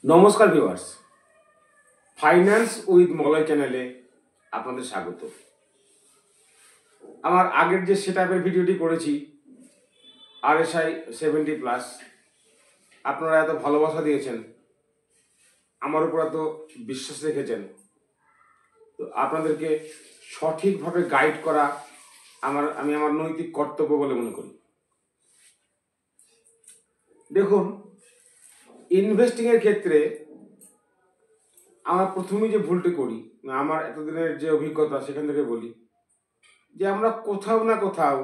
নমস্কার viewers, finance with Malay চ্যানেলে আপনাদের স্বাগত। আমার আগের যে সেটআপের ভিডিওটি করেছি RSI 70+, আপনারা এত ভালোবাসা দিয়েছেন, আমার উপর এত বিশ্বাস রেখেছেন, তো আপনাদেরকে সঠিকভাবে গাইড করা আমি আমার নৈতিক কর্তব্য বলে মনে করি। দেখুন, ইনভেস্টিংয়ের ক্ষেত্রে আমরা প্রথমেই যে ভুলটি করি, আমার এতদিনের যে অভিজ্ঞতা সেখান থেকে বলি যে আমরা কোথাও না কোথাও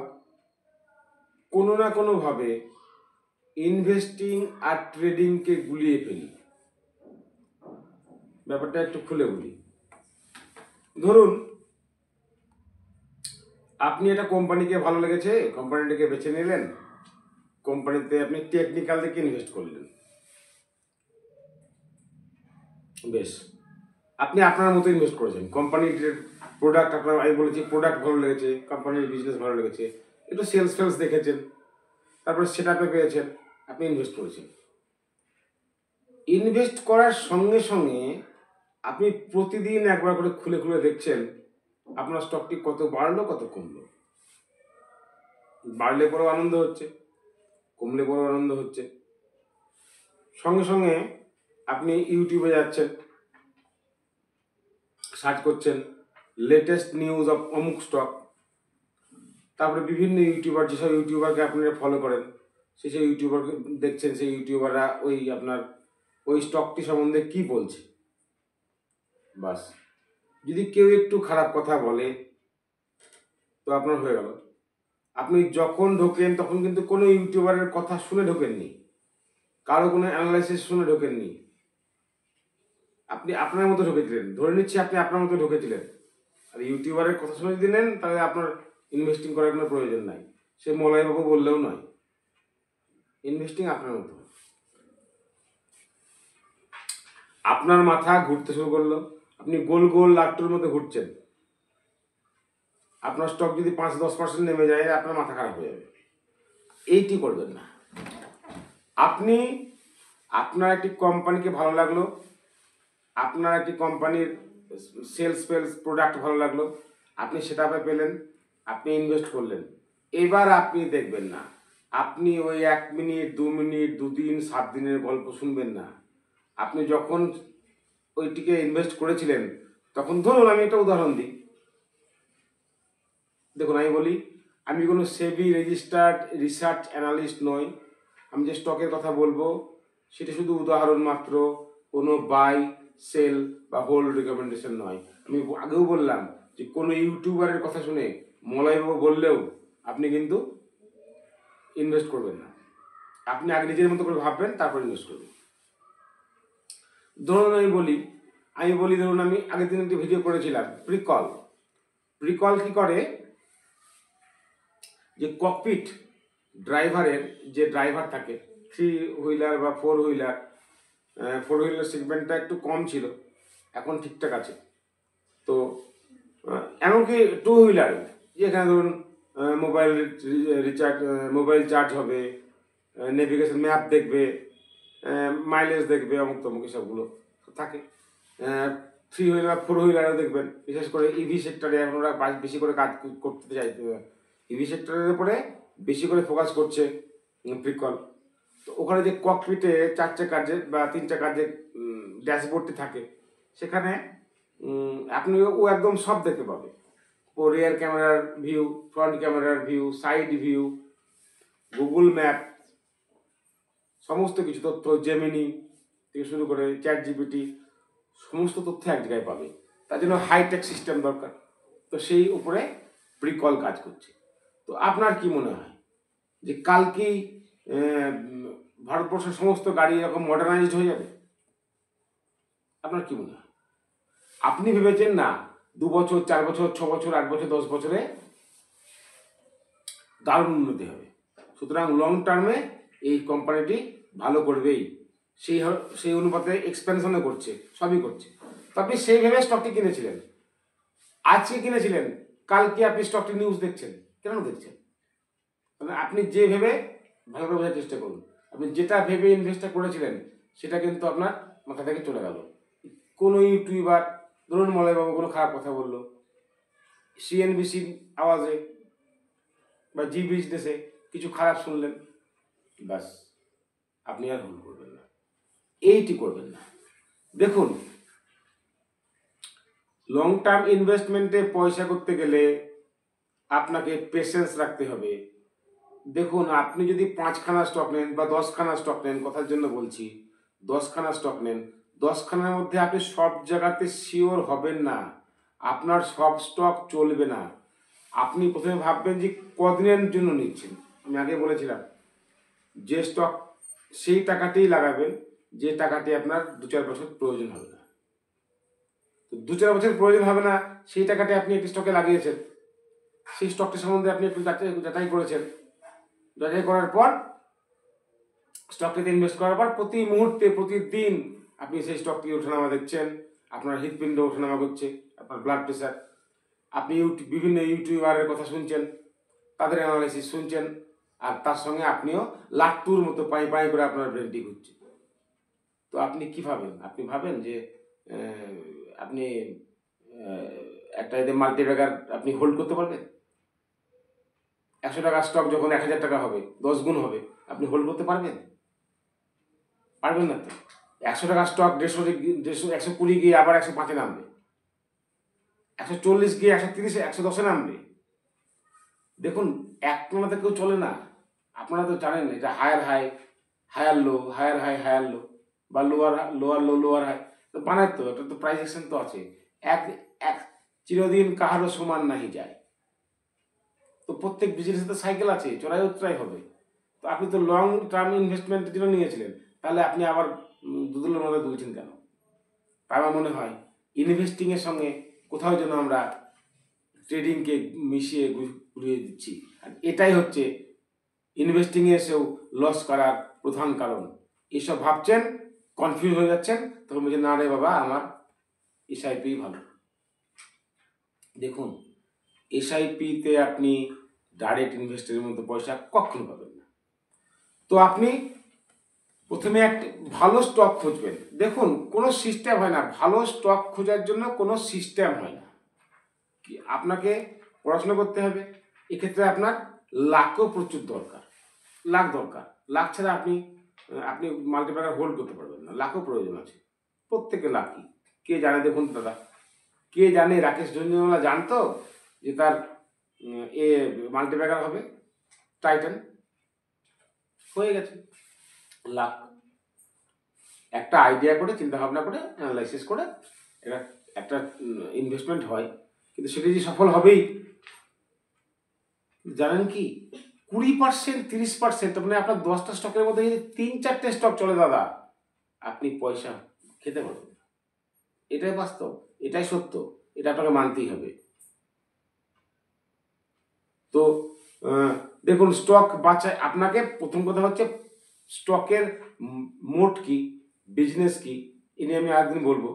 কোনো না কোনোভাবে ইনভেস্টিং আর ট্রেডিংকে গুলিয়ে ফেলি। ব্যাপারটা একটু খুলে বলি। ধরুন, আপনি একটা কোম্পানিকে ভালো লেগেছে, কোম্পানিটাকে বেছে নিলেন, কোম্পানিতে আপনি টেকনিক্যাল থেকে ইনভেস্ট করলেন, বেশ, আপনি আপনার মতো ইনভেস্ট করেছেন। কোম্পানির প্রোডাক্ট আমি বলেছি প্রোডাক্ট ভালো লেগেছে, কোম্পানির বিজনেস ভালো লেগেছে, একটু সেলস দেখেছেন, তারপরে সেটআপে পেয়েছেন, আপনি ইনভেস্ট করেছেন। ইনভেস্ট করার সঙ্গে সঙ্গে আপনি প্রতিদিন একবার করে খুলে খুলে দেখছেন আপনার স্টকটি কত বাড়লো কত কমলো। বাড়লে পরেও আনন্দ হচ্ছে, কমলে পরেও আনন্দ হচ্ছে। সঙ্গে সঙ্গে আপনি ইউটিউবে যাচ্ছেন, সার্চ করছেন লেটেস্ট নিউজ অফ অমুক স্টক, তারপরে বিভিন্ন ইউটিউবার, যেসব ইউটিউবারকে আপনারা ফলো করেন সেই ইউটিউবারকে দেখছেন, সেই ইউটিউবাররা ওই স্টকটি সম্বন্ধে কি বলছে। বাস, যদি কেউ একটু খারাপ কথা বলে তো আপনার হয়ে গেল। আপনি যখন ঢোকেন তখন কিন্তু কোনো ইউটিউবারের কথা শুনে ঢোকেননি, কারো কোনো অ্যানালাইসিস শুনে ঢোকেননি, আপনি আপনার মতো ঢুকেছিলেন। ধরে নিচ্ছি আপনি আপনার মতো ঢুকেছিলেন, আর ইউটিউবারের কথা শুনে যদি নেন তাহলে আপনার ইনভেস্টিং করার কোনো প্রয়োজন নাই, সে মলয়বাবু বললেও নয়। ইনভেস্টিং আপনার মতো। আপনার মাথা ঘুরতে শুরু করলো, আপনি গোল গোল লাট্টুর মতো ঘুরছেন, আপনার স্টক যদি 5-10% নেমে যায় আপনার মাথা খারাপ হয়ে যাবে। এইটি করবেন না। আপনার একটি কোম্পানিকে ভালো লাগলো, আপনার একটি কোম্পানির সেলস প্রোডাক্ট ভালো লাগলো, আপনি সেটআপে পেলেন, আপনি ইনভেস্ট করলেন। এবার আপনি দেখবেন না, আপনি ওই 1 মিনিট 2 মিনিট 2 দিন 7 দিনের গল্প শুনবেন না। আপনি যখন ওইটিকে ইনভেস্ট করেছিলেন তখন, ধরুন আমি একটা উদাহরণ দিই, দেখুন আমি বলি, আমি কোনো সেবি রেজিস্টার্ড রিসার্চ অ্যানালিস্ট নই। আমি যে স্টকের কথা বলবো সেটা শুধু উদাহরণ মাত্র, কোনো বাই সেল বা হোল্ড রেকমেন্ডেশন নয়। আমি আগেও বললাম যে কোনো ইউটিউবারের কথা শুনে মলয়বাবু বললেও আপনি কিন্তু ইনভেস্ট করবেন না। আপনি আগে নিজের মতো করে ভাববেন, তারপর ইনভেস্ট করবেন। ধরুন আমি বলি ধরুন আমি আগের দিন একটি ভিডিও করেছিলাম প্রিকল কি করে, যে ককপিট ড্রাইভারের যে ড্রাইভার থাকে, 3 হুইলার বা 4 হুইলার, 4 হুইলার সেগমেন্টটা একটু কম ছিল, এখন ঠিকঠাক আছে। তো এমনকি 2 হুইলার, যেখানে ধরুন মোবাইল চার্জ হবে, নেভিগেশন ম্যাপ দেখবে, মাইলেজ দেখবে, অমুক তমুক সবগুলো থাকে। 3 হুইলার 4 হুইলারও দেখবেন, বিশেষ করে ইভি সেক্টরে এখন ওরা বেশি করে কাজ করতে চাই, ইভি সেক্টরের উপরে বেশি করে ফোকাস করছে প্রিকল। তো ওখানে যে ককপিটে 4 চাকার যে বা 3 চাকার যে ড্যাশবোর্ডটি থাকে, সেখানে ও একদম সব দেখতে পাবে। ও রিয়ার ক্যামেরার ভিউ, ফ্রন্ট ক্যামেরার view, side view, Google map, সমস্ত কিছু তথ্য, জেমিনি থেকে শুরু করে চ্যাট জিপিটি, সমস্ত তথ্য এক জায়গায় পাবে। তার জন্য হাইটেক সিস্টেম দরকার। তো সেই উপরে প্রিকল কাজ করছে। তো আপনার কি মনে হয় যে কালকেই ভারতবর্ষের সমস্ত গাড়ি এরকম মডার্নাইজড হয়ে যাবে? আপনার কি মনে হয়? আপনি ভেবেছেন না 2 বছর 4 বছর 6 বছর 8 বছর 10 বছরে দারুণ উন্নতি হবে। সুতরাং লং টার্মে এই কোম্পানিটি ভালো করবেই, সেই অনুপাতে এক্সপেনশনও করছে, সবই করছে। তো আপনি সেই ভেবে স্টকটি কিনেছিলেন, আজকে কিনেছিলেন, কালকে আপনি স্টকটি নিউজ দেখছেন, কেন দেখছেন? মানে আপনি যে ভেবে, ভালো করে বোঝার চেষ্টা করুন, আপনি যেটা ভেবে ইনভেস্টটা করেছিলেন সেটা কিন্তু আপনার মাথা থেকে চলে গেল। কোনো ইউটিউবার ধরুন মলয়বাবু কোনো খারাপ কথা বললো, সিএনবিসির আওয়াজে বা জি বিজনেসে কিছু খারাপ শুনলেন, ব্যাস আপনি আর ভুল করবেন না, এইটি করবেন না। দেখুন, লং টার্ম ইনভেস্টমেন্টে পয়সা করতে গেলে আপনাকে পেশেন্স রাখতে হবে। দেখুন, আপনি যদি 5খানা স্টক নেন বা 10খানা স্টক নেন, কথার জন্য বলছি, 10খানা স্টক নেন, 10খানার মধ্যে আপনি সব জায়গাতে শিওর হবেন না, আপনার সব স্টক চলবে না। আপনি প্রথমে ভাববেন যে কদিনের জন্য নিচ্ছেন। আমি আগে বলেছিলাম যে স্টক সেই টাকাতেই লাগাবেন যে টাকাটি আপনার 2-4 বছর প্রয়োজন হবে না। তো 2-4 বছর প্রয়োজন হবে না, সেই টাকাটি আপনি একটি স্টকে লাগিয়েছেন, সেই স্টকটি সম্বন্ধে আপনি একটু যাচাই করেছেন, যাচাই করার পর স্টকটিতে ইনভেস্ট করার পর প্রতি মুহূর্তে প্রতিদিন আপনি সেই স্টকটি ওঠানামা দেখছেন, আপনার হৃদপিণ্ড ওঠানামা করছে, আপনার ব্লাড প্রেশার, আপনি বিভিন্ন ইউটিউবারের কথা শুনছেন, তাদের অ্যানালাইসিস শুনছেন, আর তার সঙ্গে আপনিও লাট্টুর মতো পাই পাই করে আপনার ব্রেনটি ঘুরছে। তো আপনি কি ভাবেন? আপনি ভাবেন যে আপনি একটা এদের মাল্টিব্যাগার আপনি হোল্ড করতে পারবেন? 100 টাকার স্টক যখন 1000 টাকা হবে, 10 গুণ হবে, আপনি হোল্ড করতে পারবেন? পারবেন না তো। 100 টাকার স্টক 120 গিয়ে আবার 105-এ নামবে, 140 গিয়ে 130-এ 110-এ নামবে। দেখুন, এক টানাতে কেউ চলে না। আপনারা তো জানেন এটা higher high higher low, higher high higher low, বা lower lower low lower high, তো বানায় তো, এটা তো প্রাইস অ্যাকশন তো আছে। এক এক চিরদিন কাহারও সমান নাহি যায়। তো প্রত্যেক বিজনেসে তো সাইকেল আছে, চড়াই উতরাই হবে। তো আপনি তো লং টার্ম ইনভেস্টমেন্টের জন্য নিয়েছিলেন, তাহলে আপনি আবার দুদুলের মধ্যে দুলছেন কেন? আমার মনে হয় ইনভেস্টিংয়ের সঙ্গে কোথাও যেন আমরা ট্রেডিংকে মিশিয়ে ঘুরিয়ে দিচ্ছি, আর এটাই হচ্ছে ইনভেস্টিংয়ে এসেও লস করার প্রধান কারণ। এইসব ভাবছেন, কনফিউজ হয়ে যাচ্ছেন, তখন বলছেন না রে বাবা, আমার এসআইপি ভালো। দেখুন, এসআইপিতে আপনি ডাইরেক্ট ইনভেস্টের মতো পয়সা কখনো পাবেন না। তো আপনি প্রথমে একটা ভালো স্টক খুঁজবেন। দেখুন, কোনো সিস্টেম হয় না, ভালো স্টক খোঁজার জন্য কোনো সিস্টেম হয় না। কি আপনাকে পড়াশোনা করতে হবে, এক্ষেত্রে আপনার লাখও প্রচুর দরকার, লাখ দরকার। লাখ ছাড়া আপনি আপনি মাল্টিপ্লায়ার হোল্ড করতে পারবেন না, লাখও প্রয়োজন আছে। প্রত্যেকে লাখই, কে জানে? দেখুন দাদা, কে জানে রাকেশ ঝুনঝুনওয়ালা জানতো যে তার মাল্টিপ্যাকার হবে টাইটান? হয়ে গেছে লাখ। একটা আইডিয়া করে, চিন্তা ভাবনা করে, অ্যানালাইসিস করে এটা একটা ইনভেস্টমেন্ট হয়, কিন্তু সেটা যে সফল হবেই জানেন কি? 20%, 30%, মানে আপনার 10টা স্টকের মধ্যে যদি 3-4টে স্টক চলে দাদা, আপনি পয়সা খেতে পারবেন। এটাই বাস্তব, এটাই সত্য, এটা আপনাকে মানতেই হবে। তো দেখুন, স্টক বাছাই, আপনাকে প্রথম কথা হচ্ছে স্টকের মোট কি, বিজনেস কি, এ নিয়ে আমি আরেকদিন বলবো।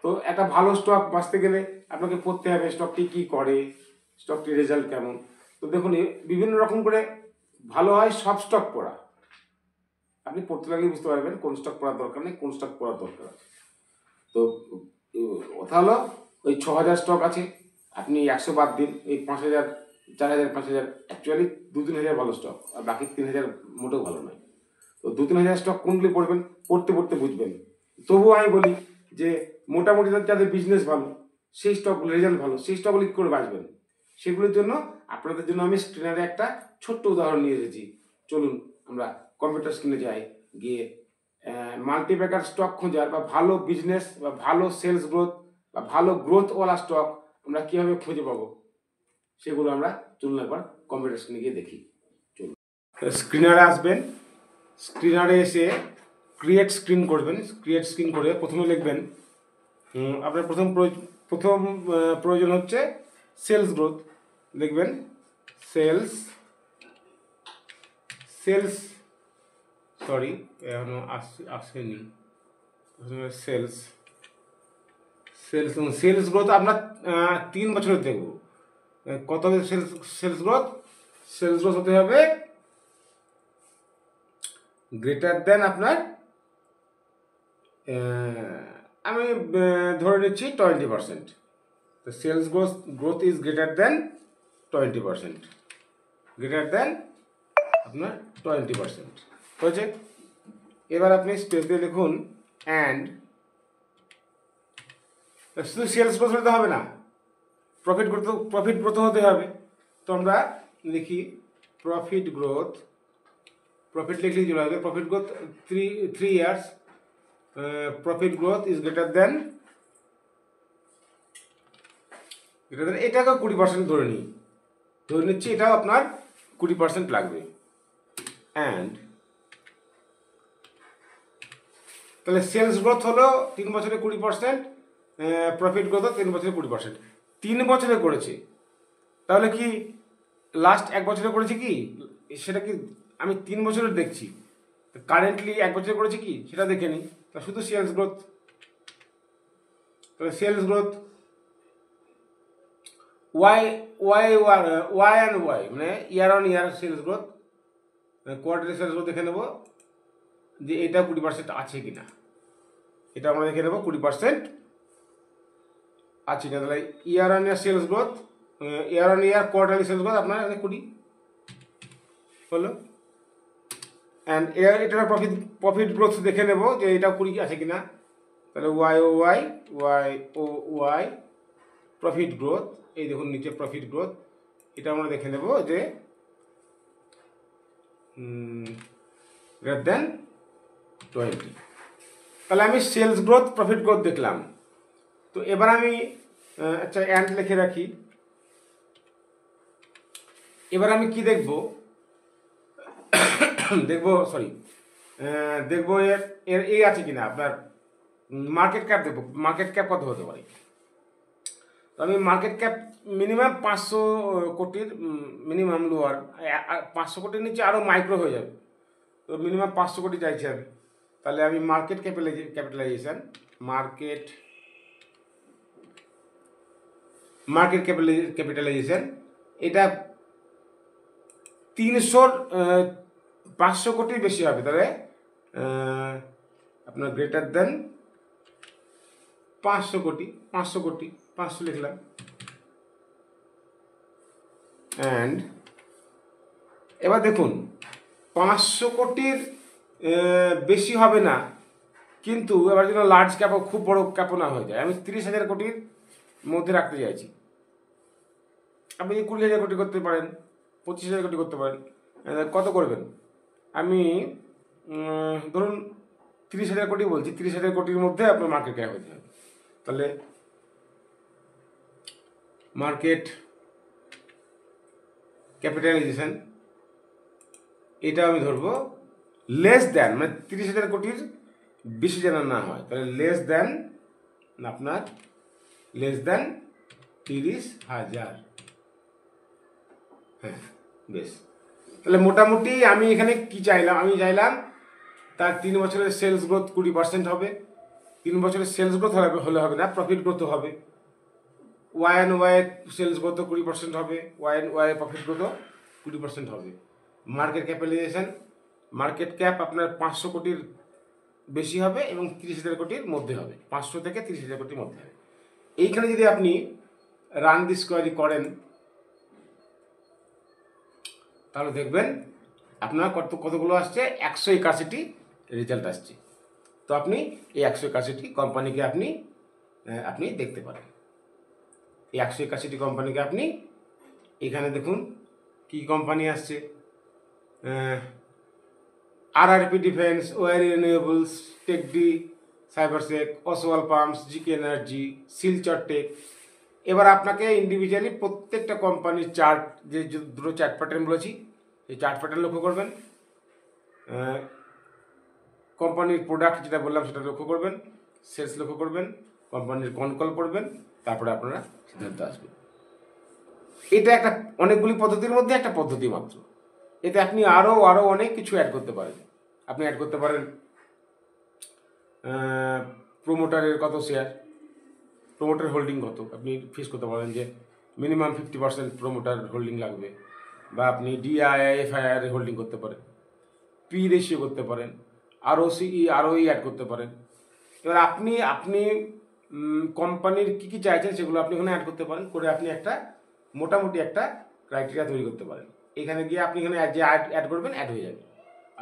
তো একটা ভালো স্টক বাঁচতে গেলে আপনাকে পড়তে হবে স্টকটি কি করে, স্টকটির রেজাল্ট কেমন। তো দেখুন, বিভিন্ন রকম করে ভালো হয় সব স্টক পড়া। আপনি পড়তে লাগলে বুঝতে পারবেন কোন স্টক পড়ার দরকার নেই, কোন স্টক পড়ার দরকার আছে। তো কথা হলো, ওই 6000 স্টক আছে, আপনি 100 বাদ দিন, এই 5000, 4000, 5000, অ্যাকচুয়ালি 2-3 হাজার ভালো স্টক, আর বাকি 3000 মোটেও ভালো নয়। তো 2-3 হাজার স্টক কোনগুলি পড়বেন, পড়তে পড়তে বুঝবেন। তবুও আমি বলি যে মোটামুটি যাদের বিজনেস ভালো, সেই স্টকগুলো রেজাল্ট ভালো, সেই স্টকগুলি কী করে বাঁচবেন, সেগুলির জন্য আপনাদের জন্য আমি স্ক্রিনারে একটা ছোট্ট উদাহরণ নিয়ে এসেছি। চলুন আমরা কম্পিউটার স্ক্রিনে যাই, গিয়ে মাল্টিপ্যাকার স্টক খোঁজার বা ভালো বিজনেস বা ভালো সেলস গ্রোথ বা ভালো গ্রোথওয়ালা স্টক আমরা কীভাবে খুঁজে পাবো, সেগুলো আমরা চলুন একবার কম্পিউটার স্ক্রিনে গিয়ে দেখি। চলুন, স্ক্রিনারে আসবেন, স্ক্রিনারে এসে ক্রিয়েট স্ক্রিন করবেন। ক্রিয়েট স্ক্রিন করে প্রথমে লিখবেন, আপনার প্রথম প্রয়োজন হচ্ছে সেলস গ্রোথ। লিখবেন সেলস সরি এখনো আসেনি, সেলস গ্রোথ আপনার 3 বছরের দেখব। কত হবে সেলস গ্রোথ হতে হবে গ্রেটার দেন আপনার আমি ধরে নিচ্ছি 20%। তো sales growth is greater than 20%, greater than আপনার 20% হয়েছে। এবার আপনি স্পেস দিয়ে লিখুন অ্যান্ড, শুধু সেলস গ্রোথ হতে হবে না, প্রফিট গ্রোথ হতে হবে। তো আমরা লিখি প্রফিট গ্রোথ, প্রফিট লিখলেই চলে হবে, profit growth 3 years, profit growth is greater দেন এটাকেও 20% ধরে নিচ্ছি, এটাও আপনার 20% লাগবে। অ্যান্ড তাহলে সেলস গ্রোথ হলো 3 বছরে 20%, প্রফিট গ্রোথ 3 বছরে 20%, 3 বছরে করেছে। তাহলে কি লাস্ট 1 বছরে করেছে কি, সেটা কি আমি 3 বছরের দেখছি, কারেন্টলি 1 বছরে করেছে কি সেটা দেখে নিই। তা শুধু সেলস গ্রোথ, তাহলে sales growth Y and Y মানে year on year sales growth, quarterly sales growth দেখে নেবো যে এটা 20% আছে কিনা, এটা আমরা দেখে নেবো 20% আছে কিনা। তাহলে year on year sales growth, year on year quarterly sales growth আপনার 20 হলো। অ্যান্ড এটার প্রফিট গ্রোথ দেখে নেব যে এটা 20 আছে কিনা। তাহলে ওয়াই প্রফিট গ্রোথ, এই দেখুন নিচে প্রফিট গ্রোথ, এটা আমরা দেখে নেব যে গ্রেটার দেন 20। তাহলে আমি সেলস গ্রোথ প্রফিট গ্রোথ দেখলাম। তো এবার আমি আচ্ছা অ্যান্ড লিখে রাখি। এবার আমি কি দেখব এর এই আছে কিনা আপনার মার্কেট ক্যাপ দেখবো, মার্কেট ক্যাপ কত হতে পারে। তো আমি মার্কেট ক্যাপ মিনিমাম 500 কোটির, মিনিমাম লোয়ার 500 কোটির নিচে আরও মাইক্রো হয়ে যাবে, তো মিনিমাম 500 কোটি চাইছি আমি। তাহলে আমি মার্কেট ক্যাপিটালাইজেশন এটা 500 কোটির বেশি হবে। তাহলে আপনার গ্রেটার দেন 500 কোটি, 500 লিখলাম। অ্যান্ড এবার দেখুন 500 কোটির বেশি হবে না, কিন্তু এবার যেন লার্জ ক্যাপও খুব বড় ক্যাপও না হয়ে যায়। আমি 30,000 কোটির মধ্যে রাখতে চাইছি। আপনি 20,000 কোটি করতে পারেন, 25,000 কোটি করতে পারেন। কত করবেন? আমি ধরুন 30,000 কোটি বলছি, 30,000 কোটির মধ্যে আপনার মার্কেট ক্যাপ হতে হবে। তাহলে মার্কেট ক্যাপিটালাইজেশন এটা আমি ধরবো লেস দ্যান, মানে 30,000 কোটির বেশি যেন না হয়। তাহলে লেস দ্যান 30,000। হ্যাঁ বেশ। তাহলে মোটামুটি আমি এখানে কি চাইলাম, আমি চাইলাম তার 3 বছরের সেলস গ্রোথ 20% হবে। 3 বছরের সেলস গ্রোথ হলে হবে না, প্রফিট গ্রোথ হবে। ওয়াই সেলস গ্রোথ 20% হবে, ওয়াই প্রফিট গ্রোথ 20% হবে। মার্কেট ক্যাপিটালাইজেশন, মার্কেট ক্যাপ আপনার 500 কোটির বেশি হবে এবং 30,000 কোটির মধ্যে হবে, 500 থেকে 30,000 কোটির মধ্যে হবে। এইখানে যদি আপনি রান দিস কোয়ারি করেন তাহলে দেখবেন আপনার কতগুলো আসছে, 181টি রেজাল্ট আসছে। তো আপনি এই 181টি কোম্পানিকে আপনি দেখতে পারেন। এই 181টি কোম্পানিকে আপনি এখানে দেখুন কি কোম্পানি আসছে, RRP defence, Waaree renewables, TechD, Cybersec, Oswal pumps, GK energy, Silchar tech. এবার আপনাকে ইন্ডিভিজুয়ালি প্রত্যেকটা কোম্পানির চার্ট, যে দুটো চার্ট প্যাটার্ন বলেছি এই চার্ট প্যাটার্ন লক্ষ্য করবেন, কোম্পানির প্রোডাক্ট যেটা বললাম সেটা লক্ষ্য করবেন, সেলস লক্ষ্য করবেন, কোম্পানির কনকল পড়বেন, তারপরে আপনারা সিদ্ধান্ত আসবেন। এটা একটা অনেকগুলি পদ্ধতির মধ্যে একটা পদ্ধতি মাত্র। এতে আপনি আরও অনেক কিছু অ্যাড করতে পারেন। আপনি অ্যাড করতে পারেন প্রোমোটারের কত শেয়ার, প্রোমোটার হোল্ডিং কত, আপনি ফিক্স করতে পারেন যে মিনিমাম 50% প্রোমোটার হোল্ডিং লাগবে, বা আপনি DIIFIR হোল্ডিং করতে পারেন, পি রেশিও করতে পারেন, ROCE ROE অ্যাড করতে পারেন। এবার আপনি আপনি কোম্পানির কী কী চাইছেন সেগুলো আপনি এখানে অ্যাড করতে পারেন, করে আপনি একটা মোটামুটি একটা ক্রাইটেরিয়া তৈরি করতে পারেন। এখানে গিয়ে আপনি এখানে যে অ্যাড করবেন অ্যাড হয়ে যাবে।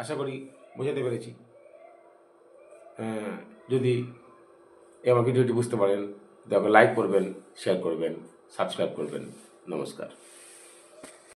আশা করি বোঝাতে পেরেছি। যদি আমার ভিডিওটি বুঝতে পারেন, দয়া করে লাইক করবেন, শেয়ার করবেন, সাবস্ক্রাইব করবেন। নমস্কার।